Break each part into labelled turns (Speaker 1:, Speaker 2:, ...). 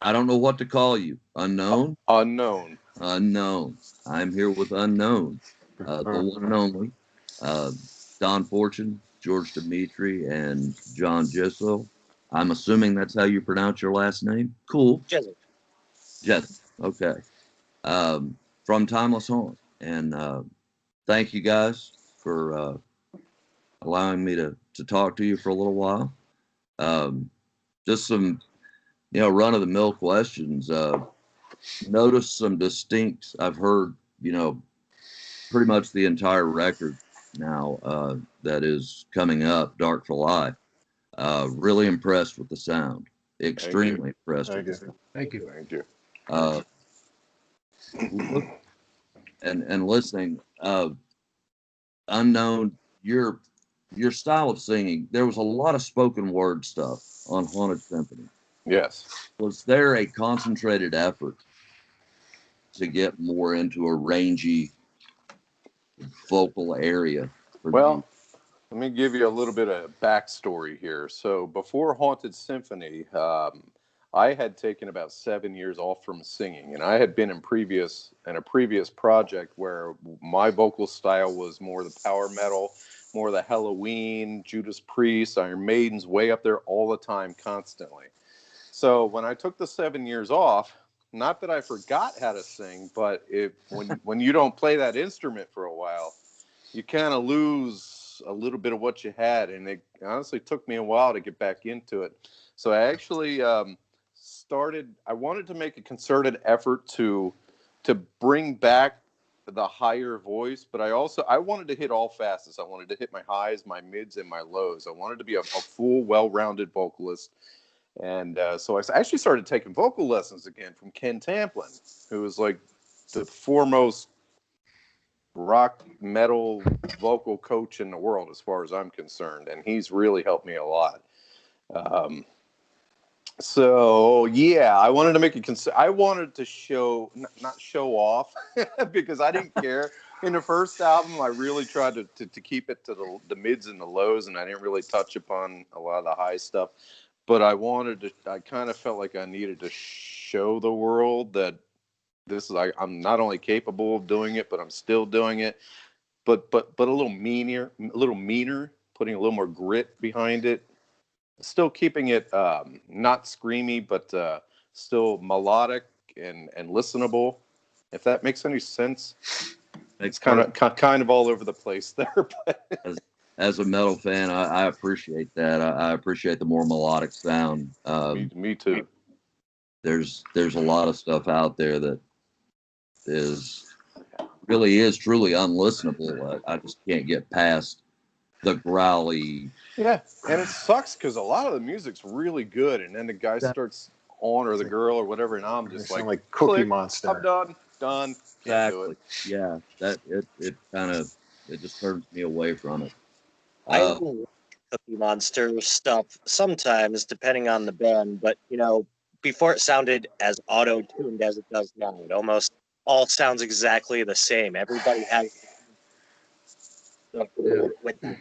Speaker 1: I don't know what to call you. Unknown?
Speaker 2: Unknown.
Speaker 1: Unknown. I'm here with Unknown, the one and only. Uh, Don Fortune, George Dimitri, and John Jissel. I'm assuming that's how you pronounce your last name. Cool.
Speaker 3: Jizzle.
Speaker 1: Jessel. Okay. From Timeless Haunt. And thank you guys for allowing me to talk to you for a little while. Um, just some, run of the mill questions. Notice some distinct, I've heard, pretty much the entire record now that is coming up, Dark for Life. Really impressed with the sound. Extremely impressed with the sound.
Speaker 4: Thank you.
Speaker 2: Thank you.
Speaker 1: Uh, and listening, Unknown, your style of singing, there was a lot of spoken word stuff on Haunted Symphony.
Speaker 2: Yes.
Speaker 1: Was there a concentrated effort to get more into a rangy vocal area?
Speaker 2: Well, let me give you a little bit of backstory here. So before Haunted Symphony, I had taken about 7 years off from singing, and I had been in a previous project where my vocal style was more the power metal, more the Halloween, Judas Priest, Iron Maiden's, way up there all the time, constantly. So when I took the 7 years off, not that I forgot how to sing, but when you don't play that instrument for a while, you kind of lose a little bit of what you had, and it honestly took me a while to get back into it. So I actually I wanted to make a concerted effort to bring back the higher voice, but I wanted to hit all facets. I wanted to hit my highs, my mids, and my lows. I wanted to be a full, well-rounded vocalist. And so I actually started taking vocal lessons again from Ken Tamplin, who was like the foremost rock metal vocal coach in the world as far as I'm concerned, and he's really helped me a lot. So yeah, I wanted to make I wanted to not show off because I didn't care. In the first album, I really tried to keep it to the mids and the lows, and I didn't really touch upon a lot of the high stuff. But I kind of felt like I needed to show the world that I'm not only capable of doing it, but I'm still doing it. But a little meaner, putting a little more grit behind it. Still keeping it not screamy, but still melodic and listenable. If that makes any sense, it's kind of all over the place there. But
Speaker 1: as a metal fan, I appreciate that. I appreciate the more melodic sound.
Speaker 2: Me too.
Speaker 1: There's a lot of stuff out there that really is truly unlistenable. I just can't get past the growly.
Speaker 2: Yeah, and it sucks because a lot of the music's really good, and then the guy starts on, or the girl, or whatever, and I'm just
Speaker 5: like Cookie Monster.
Speaker 2: I'm done. Can't do it.
Speaker 1: Yeah, that it just turns me away from it.
Speaker 3: I don't like Cookie Monster stuff sometimes, depending on the band, but before it sounded as auto-tuned as it does now. It almost all sounds exactly the same. Everybody has with the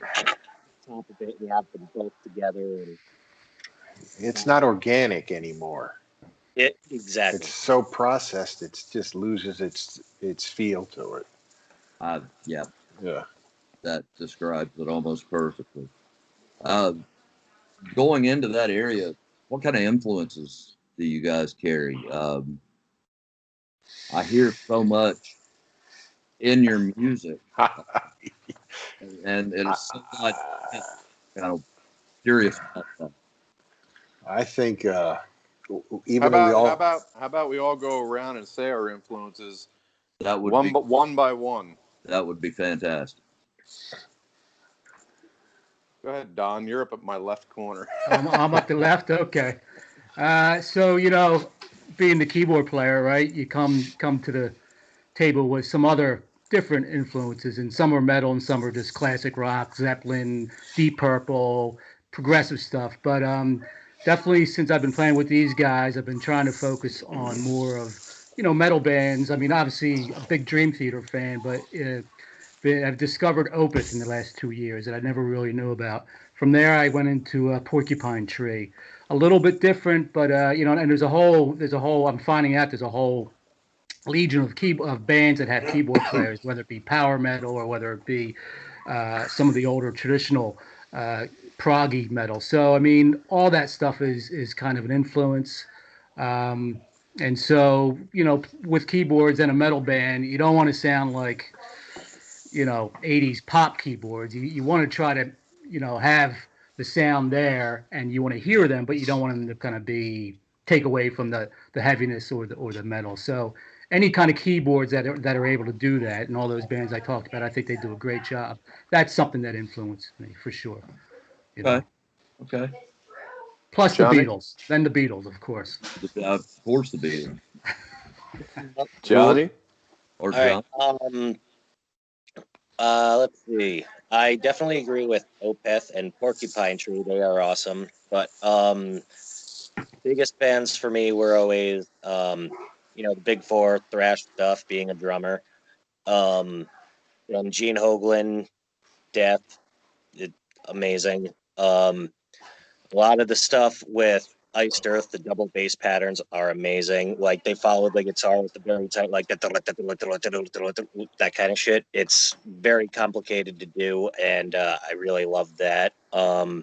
Speaker 3: top of it, you have them both together, and
Speaker 5: it's not organic anymore.
Speaker 3: Exactly.
Speaker 5: It's so processed, it just loses its feel to it.
Speaker 1: Yeah.
Speaker 5: Yeah.
Speaker 1: That describes it almost perfectly. Going into that area, what kind of influences do you guys carry? I hear so much in your music, and it is so much kind of curious about that.
Speaker 5: I think
Speaker 2: even how about we all go around and say our influences?
Speaker 1: That would
Speaker 2: one by one.
Speaker 1: That would be fantastic.
Speaker 2: Go ahead, Don. You're up at my left corner.
Speaker 4: I'm up the left. Okay. So being the keyboard player, right? You come to the table with some other different influences, and some are metal, and some are just classic rock, Zeppelin, Deep Purple, progressive stuff. But definitely, since I've been playing with these guys, I've been trying to focus on more of metal bands. I mean, obviously a big Dream Theater fan, but I've discovered Opeth in the last 2 years that I never really knew about. From there, I went into Porcupine Tree. a little bit different, but and there's a whole. I'm finding out there's a whole legion of bands that have keyboard players, whether it be power metal or whether it be some of the older traditional proggy metal. So I mean, all that stuff is kind of an influence. Um, and so, with keyboards and a metal band, you don't want to sound like 80s pop keyboards. You want to try to have the sound there, and you want to hear them, but you don't want them to kind of be take away from the heaviness or the metal. So any kind of keyboards that are able to do that, and all those bands I talked about, I think they do a great job. That's something that influenced me for sure. You know,
Speaker 1: Okay. Okay.
Speaker 4: plus the
Speaker 2: Johnny?
Speaker 4: Beatles, then the Beatles, of course.
Speaker 1: Of course, the Beatles
Speaker 2: Johnny?
Speaker 1: or
Speaker 3: All right.
Speaker 1: John.
Speaker 3: Let's see. I definitely agree with Opeth and Porcupine Tree. They are awesome. But biggest bands for me were always the big four thrash stuff, being a drummer. Gene Hoglan, Death, it, amazing. A lot of the stuff with Iced Earth, the double bass patterns are amazing. Like they followed the guitar with the very tight, like that kind of shit. It's very complicated to do, and I really love that. I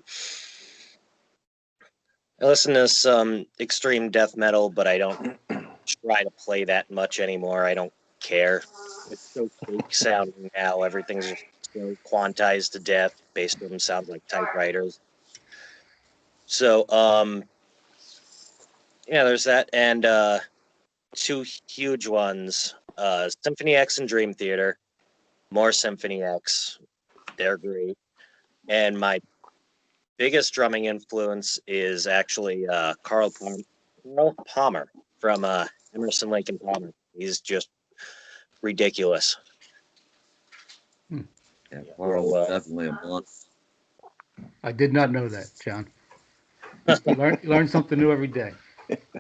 Speaker 3: listen to some extreme death metal, but I don't try to play that much anymore. I don't care. It's so fake sounding now. Everything's just so quantized to death. Bass drum sounds like typewriters. So, there's that, and two huge ones: Symphony X and Dream Theater. More Symphony X, they're great. And my biggest drumming influence is actually Carl Palmer from Emerson, Lake and Palmer. He's just ridiculous.
Speaker 1: Yeah, Carl was definitely a month.
Speaker 4: I did not know that, John. Learn something new every day.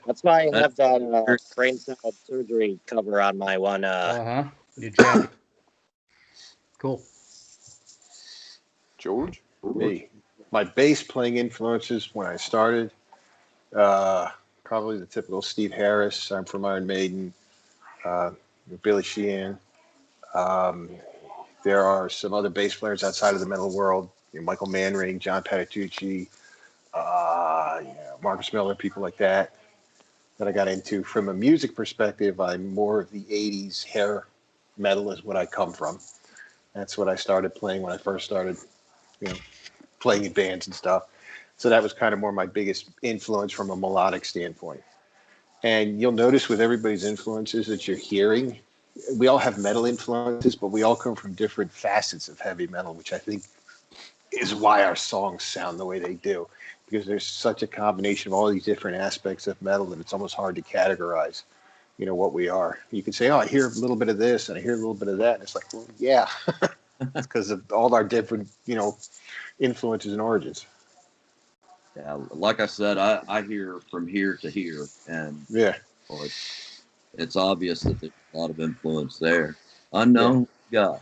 Speaker 3: That's why I have that brain cell surgery cover on my one.
Speaker 4: Your jacket. Cool.
Speaker 2: George?
Speaker 5: Me. My bass playing influences when I started, probably the typical Steve Harris. I'm from Iron Maiden, Billy Sheehan. There are some other bass players outside of the metal world, Michael Manring, John Patitucci, Marcus Miller, people like that I got into. From a music perspective, I'm more of the 80s hair metal is what I come from. That's what I started playing when I first started, playing in bands and stuff. So that was kind of more my biggest influence from a melodic standpoint. And you'll notice with everybody's influences that you're hearing, we all have metal influences, but we all come from different facets of heavy metal, which I think is why our songs sound the way they do. Because there's such a combination of all these different aspects of metal that it's almost hard to categorize, what we are. You can say, oh, I hear a little bit of this and I hear a little bit of that. And it's like, well, yeah, it's because of all our different, influences and origins.
Speaker 1: Yeah, like I said, I hear from here to here, and
Speaker 5: Yeah.
Speaker 1: well, it's obvious that there's a lot of influence there. Unknown guy.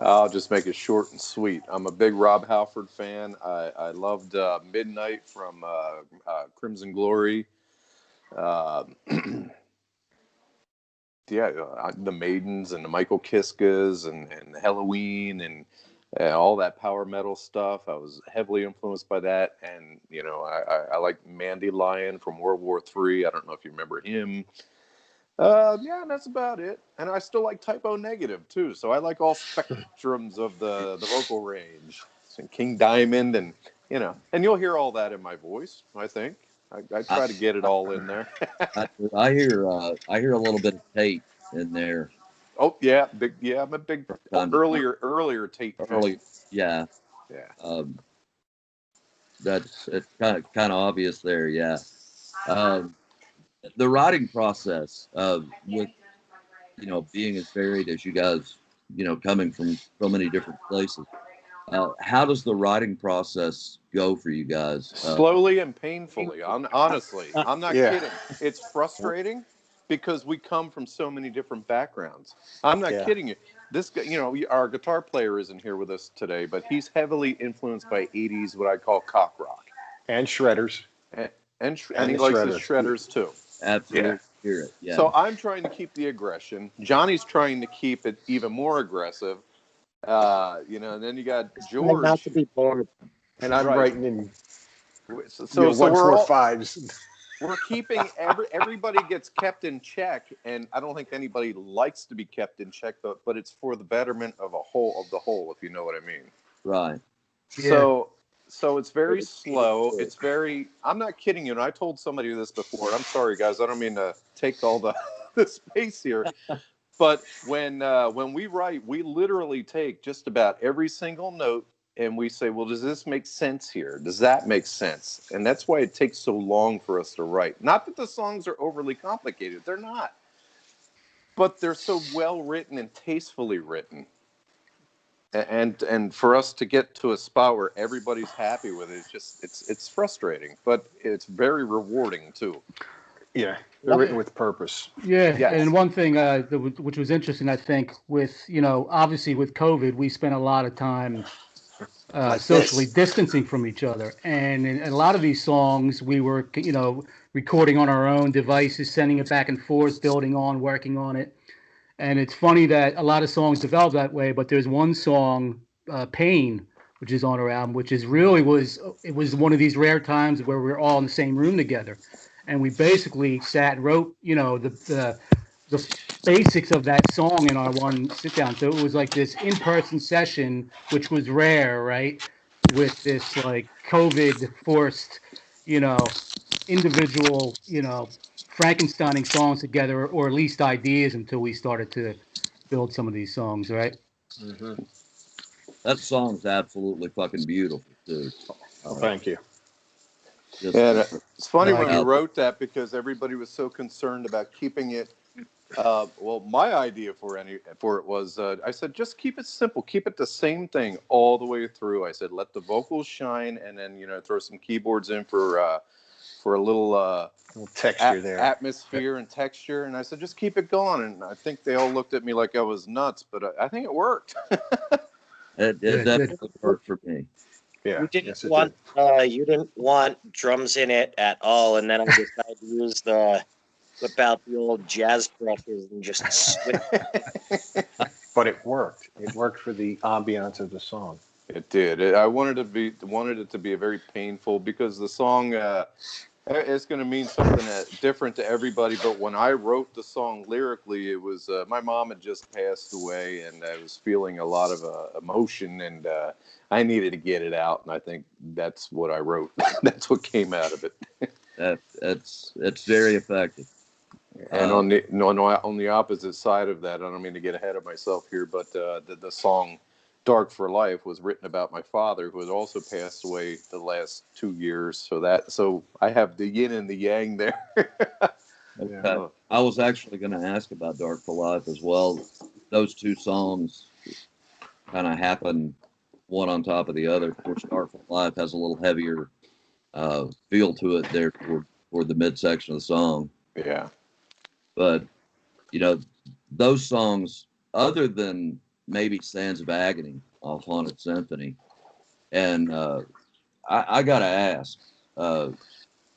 Speaker 2: I'll just make it short and sweet. I'm a big Rob Halford fan. I loved Midnight from Crimson Glory. The Maidens and the Michael Kiskas and Halloween and all that power metal stuff. I was heavily influenced by that. And, I like Mandy Lion from World War III. I don't know if you remember him. That's about it. And I still like Typo Negative, too. So I like all spectrums of the vocal range. And King Diamond and, and you'll hear all that in my voice, I think. I try to get it all in there.
Speaker 1: I hear a little bit of Tate in there.
Speaker 2: Oh yeah, I'm a big earlier Tate fan.
Speaker 1: Early, yeah. That's it's kind of obvious there. Yeah. The writing process with being as varied as you guys, coming from so many different places. How does the writing process go for you guys?
Speaker 2: Slowly and painfully. Honestly, I'm not kidding. It's frustrating because we come from so many different backgrounds. I'm not kidding you. This guy, our guitar player isn't here with us today, but he's heavily influenced by 80s, what I call cock rock.
Speaker 5: And shredders.
Speaker 2: And he
Speaker 5: the
Speaker 2: likes his
Speaker 5: shredders.
Speaker 2: shredders too.
Speaker 1: Absolutely
Speaker 2: Yeah.
Speaker 1: hear it. Yeah.
Speaker 2: So I'm trying to keep the aggression. Johnny's trying to keep it even more aggressive. And then you got
Speaker 3: Try not
Speaker 2: George.
Speaker 3: to be bored.
Speaker 5: And I'm
Speaker 2: Right.
Speaker 5: writing in
Speaker 2: So
Speaker 5: one,
Speaker 2: we're
Speaker 5: four,
Speaker 2: all
Speaker 5: fives.
Speaker 2: we're keeping everybody gets kept in check, and I don't think anybody likes to be kept in check, but it's for the betterment of the whole, if you know what I mean.
Speaker 1: Right.
Speaker 2: So it's very slow. It's very. I'm not kidding you. And I told somebody this before. And I'm sorry, guys. I don't mean to take all the the space here. But when we write, we literally take just about every single note and we say, well, does this make sense here? Does that make sense? And that's why it takes so long for us to write. Not that the songs are overly complicated. They're not. But they're so well written and tastefully written. And for us to get to a spot where everybody's happy with it, it's frustrating, but it's very rewarding too.
Speaker 5: Yeah, they're written with purpose.
Speaker 4: Yeah,
Speaker 2: Yes.
Speaker 4: and one thing which was interesting, I think, with obviously with COVID, we spent a lot of time
Speaker 5: Like
Speaker 4: socially
Speaker 5: this.
Speaker 4: distancing from each other, and in a lot of these songs, we were recording on our own devices, sending it back and forth, building on, working on it. And it's funny that a lot of songs develop that way, but there's one song, "Pain," which is on our album, which is really it was one of these rare times where we're all in the same room together, and we basically sat and wrote, the basics of that song in our one sit down. So it was like this in-person session, which was rare, right? With this like COVID forced, you know, individual, Frankensteining songs together, or at least ideas, until we started to build some of these songs, right?
Speaker 5: Mm-hmm.
Speaker 1: That song's absolutely fucking beautiful, too.
Speaker 5: Well, thank you.
Speaker 1: Just
Speaker 2: And it's funny
Speaker 4: Like
Speaker 2: when we
Speaker 1: out
Speaker 2: wrote that because everybody was so concerned about keeping it. Well, my idea for it was I said just keep it simple, keep it the same thing all the way through. I said let the vocals shine, and then throw some keyboards in for a little
Speaker 5: Texture there.
Speaker 2: atmosphere and texture. And I said just keep it going. And I think they all looked at me like I was nuts, but I think it worked.
Speaker 1: it
Speaker 4: Good.
Speaker 1: definitely worked for me.
Speaker 5: Yeah.
Speaker 3: You didn't
Speaker 5: Yes, it
Speaker 3: want you didn't want drums in it at all, and then I decided to use whip out the old jazz brushes and just switch.
Speaker 5: did. But it worked. It worked for the ambiance of the song.
Speaker 2: It did. I wanted it to be a very painful because the song it's going to mean something different to everybody. But when I wrote the song lyrically, it was my mom had just passed away, and I was feeling a lot of emotion, and I needed to get it out. And I think that's what I wrote. That's what came out of it.
Speaker 1: It's very effective.
Speaker 2: And on the opposite side of that, I don't mean to get ahead of myself here, but the song "Dark for Life" was written about my father, who had also passed away the last 2 years. So I have the yin and the yang there.
Speaker 1: Okay. I was actually going to ask about Dark for Life as well. Those two songs kind of happen one on top of the other. Of course, Dark for Life has a little heavier feel to it there toward the midsection of the song.
Speaker 2: Yeah.
Speaker 1: But, those songs, other than maybe Sands of Agony off Haunted Symphony, and I got to ask,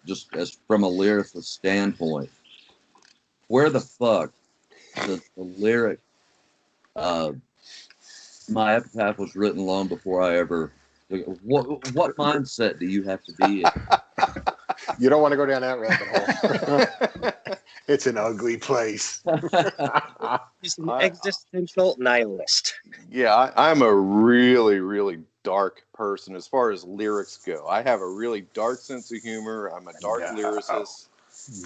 Speaker 1: just as from a lyricist standpoint, where the fuck does the lyric, my epitaph was written long before I ever, what mindset do you have to be in?
Speaker 5: You don't want to go down that rabbit hole. It's an ugly place.
Speaker 3: He's an existential nihilist.
Speaker 2: Yeah, I'm a really, really dark person as far as lyrics go. I have a really dark sense of humor. I'm a dark lyricist.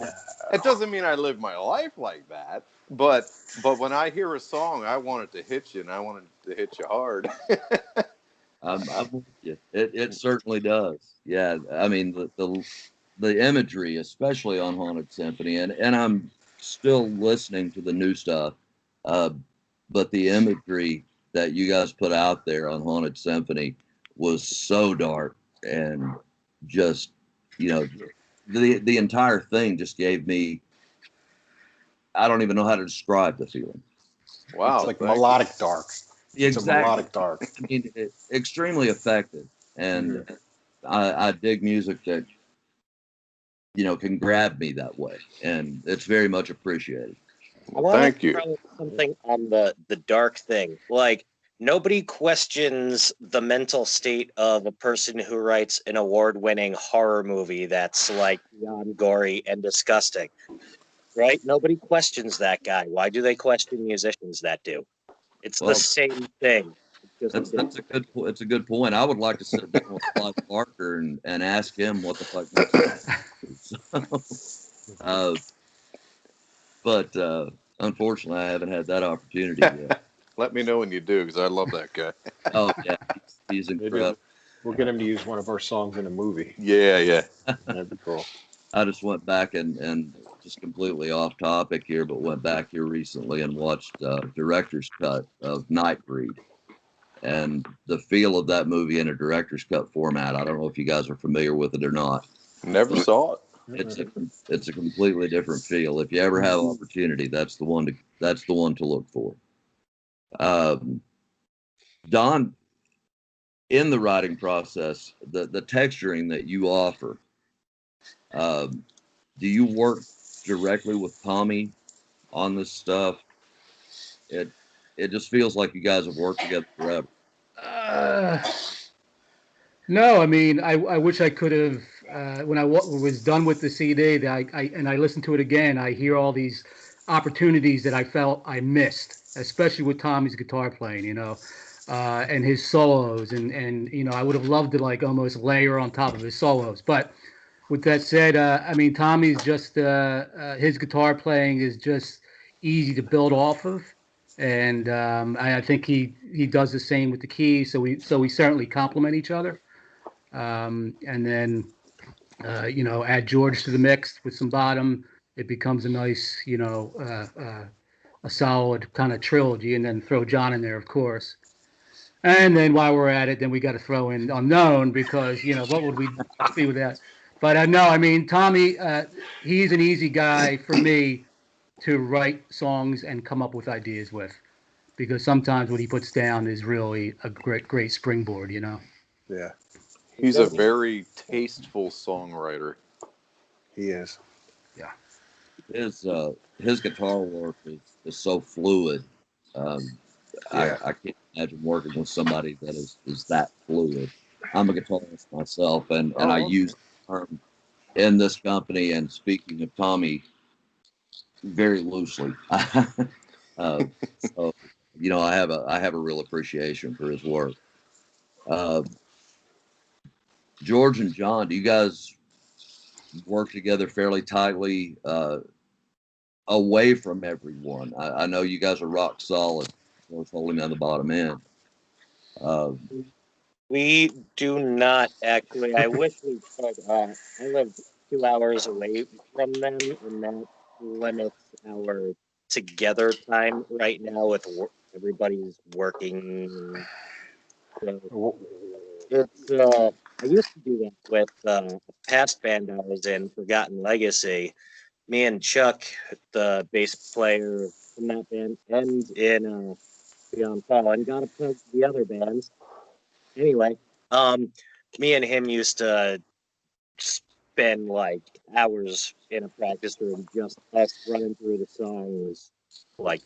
Speaker 5: No.
Speaker 2: It doesn't mean I live my life like that, but when I hear a song, I want it to hit you, and I want it to hit you hard.
Speaker 1: I'm with you. It certainly does. Yeah, I mean the imagery, especially on Haunted Symphony, and I'm still listening to the new stuff, but the imagery that you guys put out there on Haunted Symphony was so dark, and just the entire thing just gave me, I don't even know how to describe the feeling.
Speaker 2: Wow,
Speaker 5: It's like
Speaker 2: thank you.
Speaker 5: melodic dark. It's a
Speaker 1: Exactly.
Speaker 5: melodic dark.
Speaker 1: I mean, extremely effective, and I dig music that can grab me that way, and it's very much appreciated.
Speaker 3: I
Speaker 2: Well,
Speaker 3: want
Speaker 2: thank
Speaker 3: to
Speaker 2: you.
Speaker 3: throw something on the dark thing. Like, nobody questions the mental state of a person who writes an award-winning horror movie that's like beyond gory and disgusting, right? Nobody questions that guy. Why do they question musicians that do? It's the
Speaker 1: Well,
Speaker 3: same thing. It's just
Speaker 1: that's a good point. I would like to sit down with Clive Barker and ask him what the fuck makes sense. But unfortunately, I haven't had that opportunity yet.
Speaker 2: Let me know when you do, because I love that guy.
Speaker 1: Oh yeah, he's
Speaker 5: Maybe
Speaker 1: incredible.
Speaker 5: we'll get him to use one of our songs in a movie.
Speaker 2: Yeah.
Speaker 5: That'd be cool.
Speaker 1: I just went back and just completely off topic here, but went back here recently and watched director's cut of Nightbreed, and the feel of that movie in a director's cut format. I don't know if you guys are familiar with it or not.
Speaker 2: Never saw it.
Speaker 1: It's a completely different feel. If you ever have opportunity, that's the one to look for. Don, in the writing process, the texturing that you offer, do you work directly with Tommy on this stuff? It just feels like you guys have worked together forever.
Speaker 4: No, I mean, I wish I could have. When I was done with the CD, and I listened to it again, I hear all these opportunities that I felt I missed, especially with Tommy's guitar playing, and his solos, and I would have loved to like almost layer on top of his solos. But with that said, I mean, Tommy's just his guitar playing is just easy to build off of, and I think he does the same with the keys. So we certainly complement each other. And then add George to the mix with some bottom. It becomes a nice, a solid kind of trilogy, and then throw John in there, of course. And then while we're at it, then we got to throw in Unknown, because what would we be with that? But no, I mean, Tommy, he's an easy guy for me to write songs and come up with ideas with, because sometimes what he puts down is really a great springboard.
Speaker 5: Yeah,
Speaker 2: He's a very tasteful songwriter.
Speaker 5: he is.
Speaker 4: Yeah.
Speaker 1: His guitar work is so fluid.
Speaker 5: Yeah.
Speaker 1: I can't imagine working with somebody that is that fluid. I'm a guitarist myself, and I use the term in this company, and speaking of Tommy, very loosely. So I have a real appreciation for his work. George and John, do you guys work together fairly tightly away from everyone? I know you guys are rock solid, of course, holding down the bottom end.
Speaker 3: We do not actually. I wish we could. I live 2 hours away from them, and that limits our together time right now. With everybody's working, so it's. I used to do that with a past band I was in, Forgotten Legacy. Me and Chuck, the bass player in that band, and in Beyond Fall, and got to plug the other bands. Anyway, me and him used to spend like hours in a practice room, just us running through the songs, like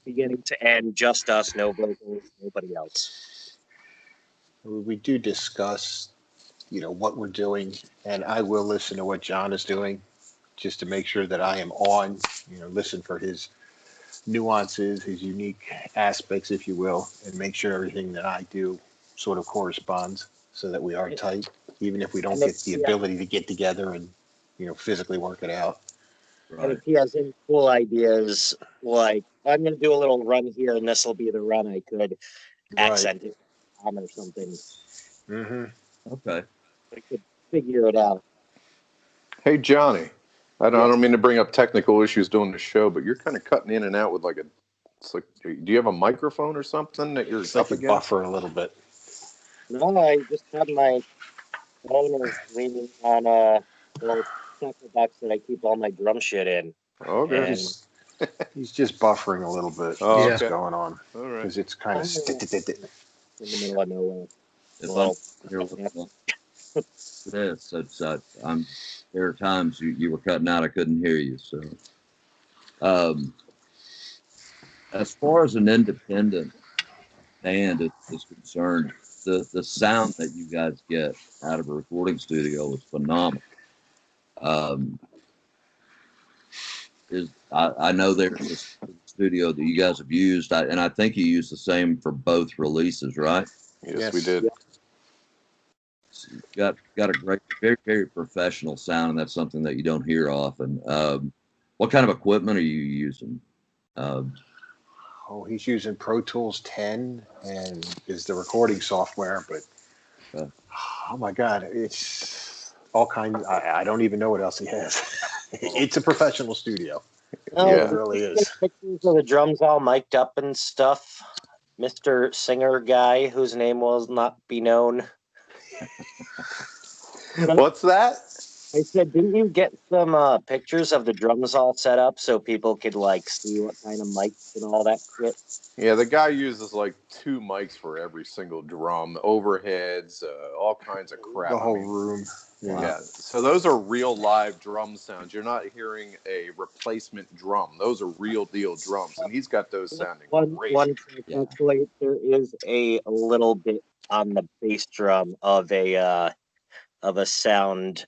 Speaker 3: beginning to end, just us, no vocals, nobody else.
Speaker 5: We do discuss, what we're doing, and I will listen to what John is doing, just to make sure that I am on. Listen for his nuances, his unique aspects, if you will, and make sure everything that I do sort of corresponds, so that we are tight, even if we don't get the ability to get together and physically work it out.
Speaker 3: And if he has any cool ideas, like I'm going to do a little run here, and this will be the run, I could accent it on or something.
Speaker 5: Mm-hmm.
Speaker 1: Okay.
Speaker 3: I could figure it out.
Speaker 2: Hey, Johnny, I don't mean to bring up technical issues doing the show, but you're kind of cutting in and out with it's like, do you have a microphone or something that you're
Speaker 5: It's
Speaker 2: up
Speaker 5: like a
Speaker 2: against?
Speaker 5: buffer a little bit.
Speaker 3: No, I just have my phone is leaning on a little tackle box that I keep all my drum shit in.
Speaker 2: Okay.
Speaker 3: And
Speaker 5: He's just buffering a little bit.
Speaker 2: Oh,
Speaker 5: That's what's
Speaker 2: okay.
Speaker 5: going on,
Speaker 2: All right.
Speaker 5: because it's kind of
Speaker 3: in the middle of nowhere.
Speaker 1: If
Speaker 3: Well,
Speaker 1: I'm here with this, I'm there are times you were cutting out. I couldn't hear you. So, um, as far as an independent band is concerned, the sound that you guys get out of a recording studio is phenomenal. Um, I know there's a studio that you guys have used, and I think you used the same for both releases, right?
Speaker 2: Yes, we did.
Speaker 1: So you've got a great, very, very professional sound, and that's something that you don't hear often. What kind of equipment are you using?
Speaker 5: Oh, he's using Pro Tools 10 and is the recording software, but oh my God, it's all kinds. I don't even know what else he has. It's a professional studio.
Speaker 2: Yeah.
Speaker 5: It really is.
Speaker 3: Pictures of the drums all mic'd up and stuff. Mr. Singer guy, whose name will not be known.
Speaker 2: What's that?
Speaker 3: I said, didn't you get some pictures of the drums all set up so people could like see what kind of mics and all that shit?
Speaker 2: Yeah, the guy uses like 2 mics for every single drum, overheads, all kinds of crap.
Speaker 5: The whole room.
Speaker 2: Yeah. So those are real live drum sounds. You're not hearing a replacement drum. Those are real deal drums, and he's got those sounding great.
Speaker 3: Actually, there is a little bit on the bass drum of a sound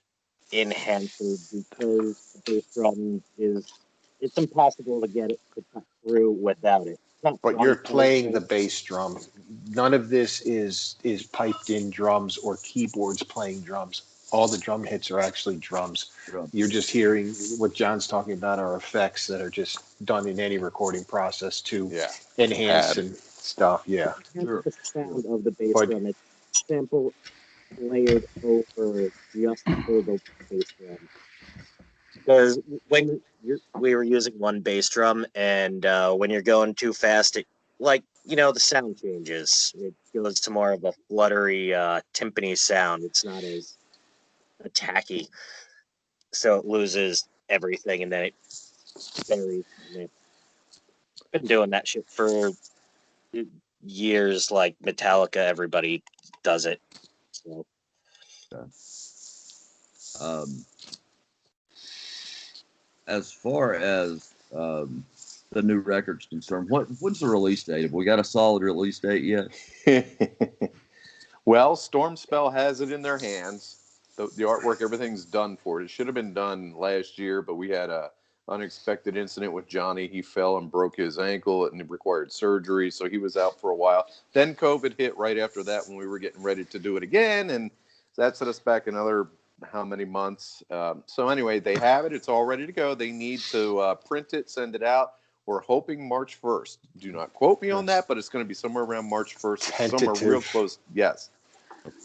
Speaker 3: enhancer because the bass drum it's impossible to get it to cut through without it.
Speaker 5: But you're playing the bass drum. None of this is piped in drums or keyboards playing drums. All the drum hits are actually drums. You're just hearing what John's talking about are effects that are just done in any recording process to enhance and stuff. Yeah.
Speaker 3: That's the sound of the bass drum. It's sample layered over just for the bass drum. Because when we were using one bass drum, and when you're going too fast, it the sound changes. It goes to more of a fluttery, timpani sound. It's not as attacky, so it loses everything, and then it varies. Been doing that shit for years. Like Metallica, everybody does it. So.
Speaker 1: As far as the new record's concerned, when's the release date? Have we got a solid release date yet?
Speaker 2: Well, Storm Spell has it in their hands. The artwork, everything's done for it. It should have been done last year, but we had a unexpected incident with Johnny. He fell and broke his ankle, and it required surgery, so he was out for a while. Then COVID hit right after that when we were getting ready to do it again, and that set us back another how many months. So anyway, they have it. It's all ready to go. They need to print it, send it out. We're hoping March 1st. Do not quote me on that, but it's going to be somewhere around March 1st. Somewhere real close. Yes.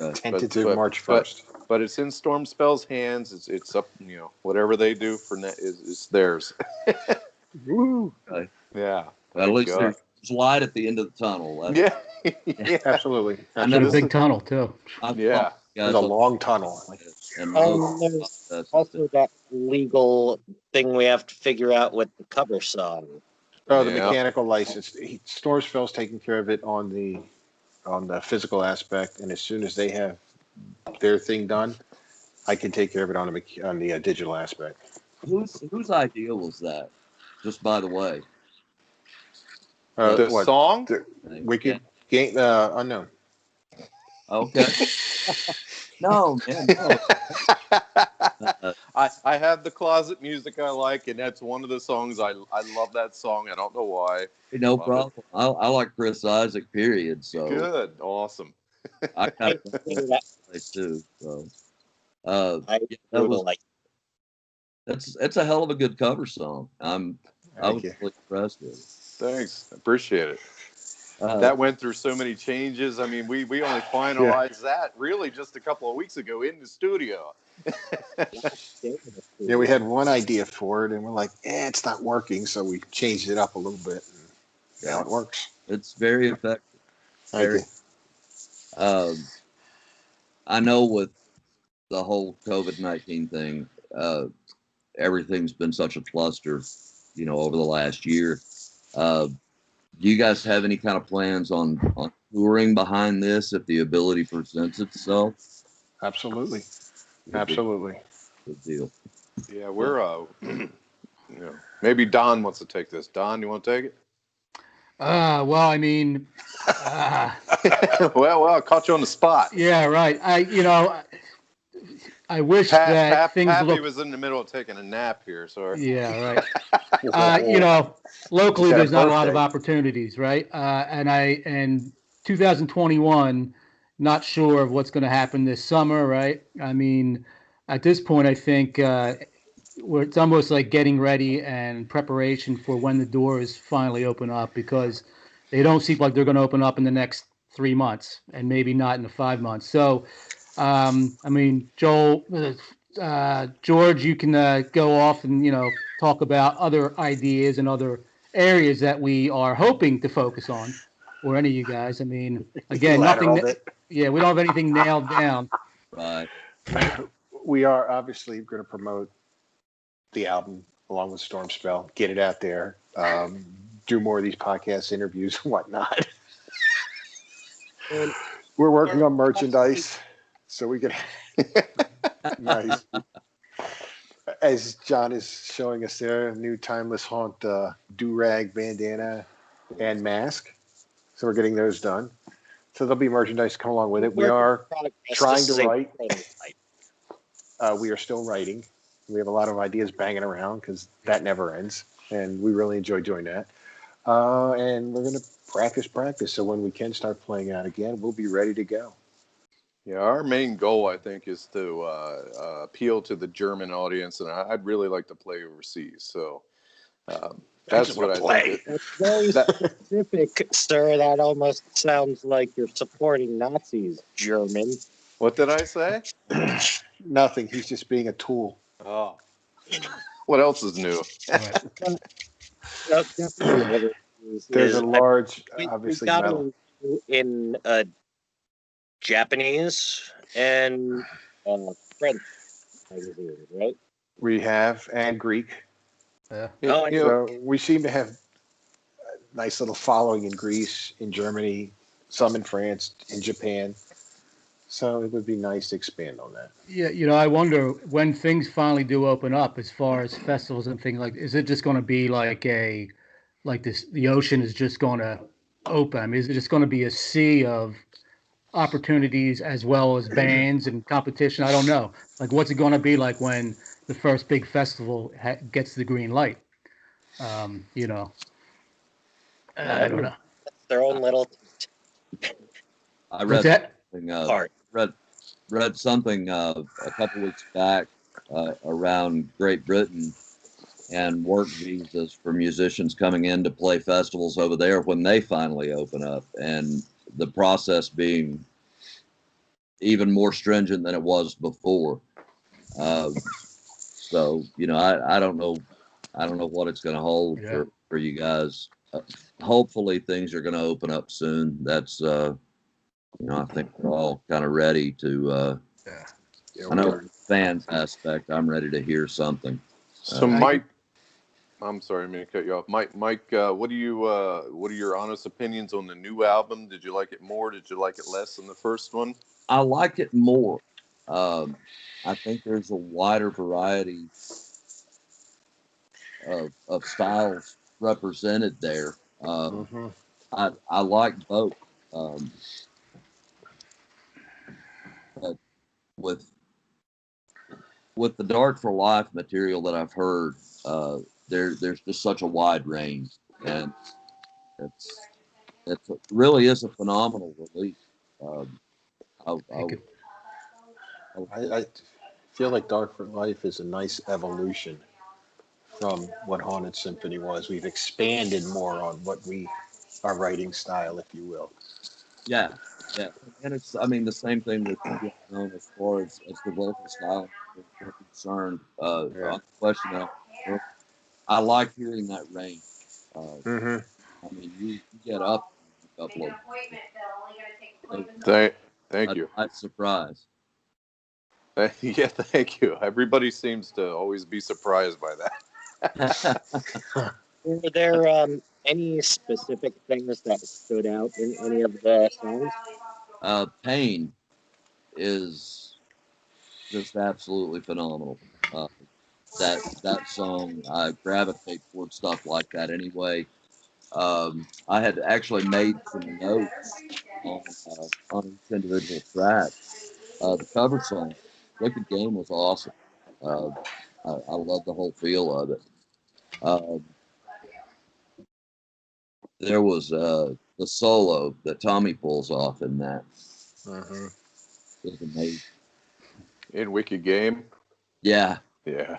Speaker 5: Okay. Tentative March 1st.
Speaker 2: But it's in Storm Spell's hands. It's up, whatever they do for is theirs.
Speaker 5: Woo.
Speaker 1: Okay.
Speaker 2: Yeah.
Speaker 1: Well, at least there's light at the end of the tunnel.
Speaker 2: Yeah.
Speaker 5: Absolutely.
Speaker 4: And then a big tunnel, too.
Speaker 2: Yeah.
Speaker 5: It's a long tunnel.
Speaker 3: There's also that legal thing we have to figure out with the cover song.
Speaker 5: Oh, the mechanical license. Storesville's taking care of it on the physical aspect, and as soon as they have their thing done, I can take care of it on the digital aspect.
Speaker 1: Whose idea was that? Just by the way,
Speaker 2: the song,
Speaker 5: Wicked Game Unknown.
Speaker 1: Okay. No, man. No.
Speaker 2: I have the closet music I like, and that's one of the songs I love. That song. I don't know why.
Speaker 1: No problem. I like Chris Isaac. Period. So
Speaker 2: good, awesome.
Speaker 1: I kind of that too. So it's a hell of a good cover song. I was really impressed with it.
Speaker 2: Thanks, appreciate it. That went through so many changes. I mean, we only finalized that really just a couple of weeks ago in the studio.
Speaker 5: Yeah, we had one idea for it, and we're like, it's not working, so we changed it up a little bit. And now it works.
Speaker 1: It's very effective.
Speaker 5: Thank you.
Speaker 1: I know with the whole COVID-19 thing, everything's been such a cluster, over the last year. Do you guys have any kind of plans on touring behind this if the ability presents itself?
Speaker 5: Absolutely.
Speaker 1: Good deal.
Speaker 2: Yeah, we're maybe Don wants to take this. Don, you want to take it?
Speaker 4: Well, I mean,
Speaker 2: well, I caught you on the spot.
Speaker 4: yeah, right. I wish that things
Speaker 2: Pappy
Speaker 4: look.
Speaker 2: was in the middle of taking a nap here, so
Speaker 4: Yeah, right. Locally,
Speaker 5: He's had a
Speaker 4: there's not a lot of
Speaker 5: birthday.
Speaker 4: opportunities, right? And 2021, not sure of what's going to happen this summer, right? I mean, at this point, I think it's almost like getting ready and preparation for when the doors finally open up, because they don't seem like they're going to open up in the next 3 months, and maybe not in the 5 months. So, I mean, Joel, George, you can go off and talk about other ideas and other areas that we are hoping to focus on, or any of you guys. I mean, again, nothing.
Speaker 5: Latterled it.
Speaker 4: Yeah, we don't have anything nailed down.
Speaker 1: Right.
Speaker 5: We are obviously going to promote the album along with Storm Spell, get it out there, do more of these podcast interviews and whatnot.
Speaker 3: And
Speaker 5: We're working on merchandise, so we can. Nice. As John is showing us there, new Timeless Haunt do-rag bandana and mask. So we're getting those done. So there'll be merchandise come along with it. We are trying to write. We are still writing. We have a lot of ideas banging around because that never ends, and we really enjoy doing that. And we're going to practice. So when we can start playing out again, we'll be ready to go.
Speaker 2: yeah, our main goal, I think, is to appeal to the German audience, and I'd really like to play overseas. So that's what I think.
Speaker 3: That's very specific, sir. That almost sounds like you're supporting Nazis, German.
Speaker 2: What did I say?
Speaker 5: Nothing. He's just being a tool.
Speaker 2: Oh, what else is new?
Speaker 3: Definitely.
Speaker 5: There's a large,
Speaker 3: we
Speaker 5: obviously,
Speaker 3: got
Speaker 5: metal.
Speaker 3: in Japanese and French magazines, right?
Speaker 5: We have, and Greek.
Speaker 4: Yeah.
Speaker 3: Oh,
Speaker 2: You know,
Speaker 5: So we seem to have a nice little following in Greece, in Germany, some in France, in Japan. So it would be nice to expand on that.
Speaker 4: Yeah, I wonder when things finally do open up, as far as festivals and things like, is it just going to be like this, the ocean is just going to open? I mean, is it just going to be a sea of opportunities as well as bands and competition? I don't know. Like, what's it going to be like when the first big festival gets the green light? I don't know.
Speaker 3: their own little
Speaker 1: I
Speaker 4: What's
Speaker 1: read
Speaker 4: that?
Speaker 1: something,
Speaker 3: part.
Speaker 1: read something a couple weeks back around Great Britain and work visas for musicians coming in to play festivals over there when they finally open up, and the process being even more stringent than it was before. So I don't know what it's going to hold for you guys. Hopefully things are going to open up soon. That's I think we're all kind of ready to. I know fans aspect. I'm ready to hear something.
Speaker 2: So Mike, I'm sorry, I'm going to cut you off. Mike, what are your honest opinions on the new album? Did you like it more? Did you like it less than the first one?
Speaker 1: I like it more. I think there's a wider variety of styles represented there. I like both. But with the Dark for Life material that I've heard, there's just such a wide range, and it really is a phenomenal release.
Speaker 5: I feel like Dark for Life is a nice evolution from what Haunted Symphony was. We've expanded more on what our writing style, if you will.
Speaker 1: Yeah, and it's the same thing with as far as the vocal style is concerned. On the question that I like hearing that range. You get up a couple of.
Speaker 2: Thank you.
Speaker 1: Nice surprise.
Speaker 2: Yeah, thank you. Everybody seems to always be surprised by that.
Speaker 3: Were there any specific things that stood out in any of the songs?
Speaker 1: Pain is just absolutely phenomenal. Uh, that song, I gravitate towards stuff like that anyway. I had actually made some notes on each individual track. The cover song, "Wicked Game," was awesome. Uh, I love the whole feel of it. Um, there was the solo that Tommy pulls off in that
Speaker 5: Mm-hmm.
Speaker 1: is amazing.
Speaker 2: In Wicked Game.
Speaker 1: Yeah,
Speaker 2: Yeah.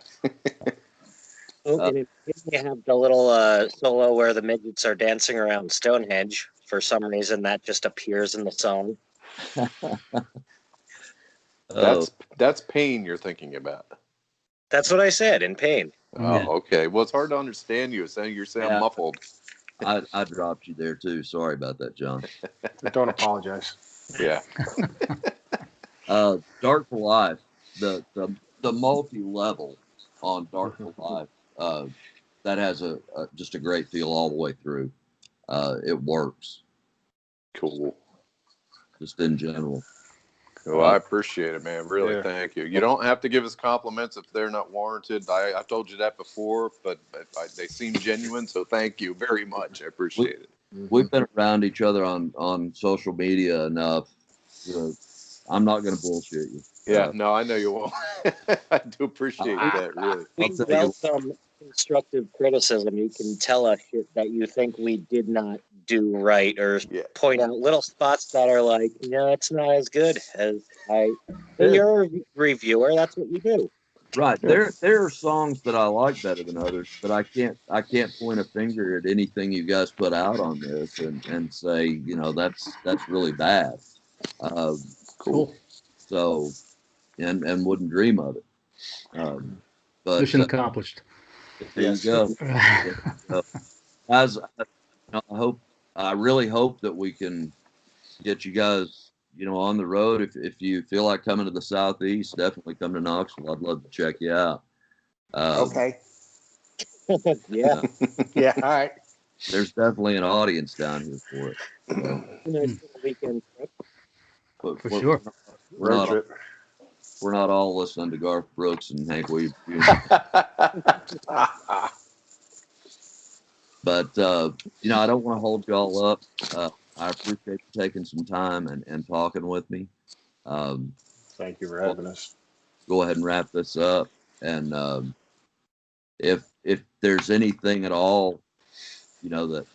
Speaker 3: Oh,
Speaker 1: Uh,
Speaker 3: and you have the little solo where the midgets are dancing around Stonehenge. For some reason, that just appears in the song.
Speaker 1: oh
Speaker 2: That's pain you're thinking about.
Speaker 3: That's what I said, in pain.
Speaker 2: Oh,
Speaker 1: Yeah.
Speaker 2: okay. Well, it's hard to understand you. You sound
Speaker 1: Yeah.
Speaker 2: muffled.
Speaker 1: I dropped you there too. Sorry about that, John.
Speaker 5: Don't apologize.
Speaker 2: Yeah.
Speaker 1: Dark for Life, the multi-level on Dark for Life, that has a just a great feel all the way through. It works
Speaker 2: Cool.
Speaker 1: just in general.
Speaker 2: Well, I appreciate it, man. Really,
Speaker 5: Yeah.
Speaker 2: thank you. You don't have to give us compliments if they're not warranted. I told you that before, but they seem genuine, so thank you very much. I appreciate it.
Speaker 1: We've been around each other on social media enough. I'm not going to bullshit you.
Speaker 2: Yeah, no, I know you won't. I do appreciate that, really.
Speaker 1: I'll
Speaker 3: We
Speaker 1: tell you.
Speaker 3: welcome constructive criticism. You can tell us shit that you think we did not do right, or
Speaker 2: Yeah.
Speaker 3: point out little spots that are like, no, it's not as good as I. When you're a reviewer, that's what you do.
Speaker 1: Right. There are songs that I like better than others, but I can't point a finger at anything you guys put out on this and say, that's really bad. Uh,
Speaker 2: Cool.
Speaker 1: so and wouldn't dream of it. But
Speaker 4: Mission accomplished.
Speaker 1: there you
Speaker 5: Yes.
Speaker 1: go. There you go. Guys, I really hope that we can get you guys, on the road. If you feel like coming to the Southeast, definitely come to Knoxville. I'd love to check you out.
Speaker 5: Okay.
Speaker 3: Yeah.
Speaker 5: Yeah. All right.
Speaker 1: There's definitely an audience down here for it. So,
Speaker 3: Nice little weekend trip.
Speaker 1: but
Speaker 4: For sure.
Speaker 1: we're
Speaker 5: Road
Speaker 1: not
Speaker 5: trip.
Speaker 1: we're not all listening to Garth Brooks and Hank Williams Jr. But I don't want to hold y'all up. I appreciate you taking some time and talking with me. Um,
Speaker 5: Thank you for having us.
Speaker 1: go ahead and wrap this up. And if there's anything at all, that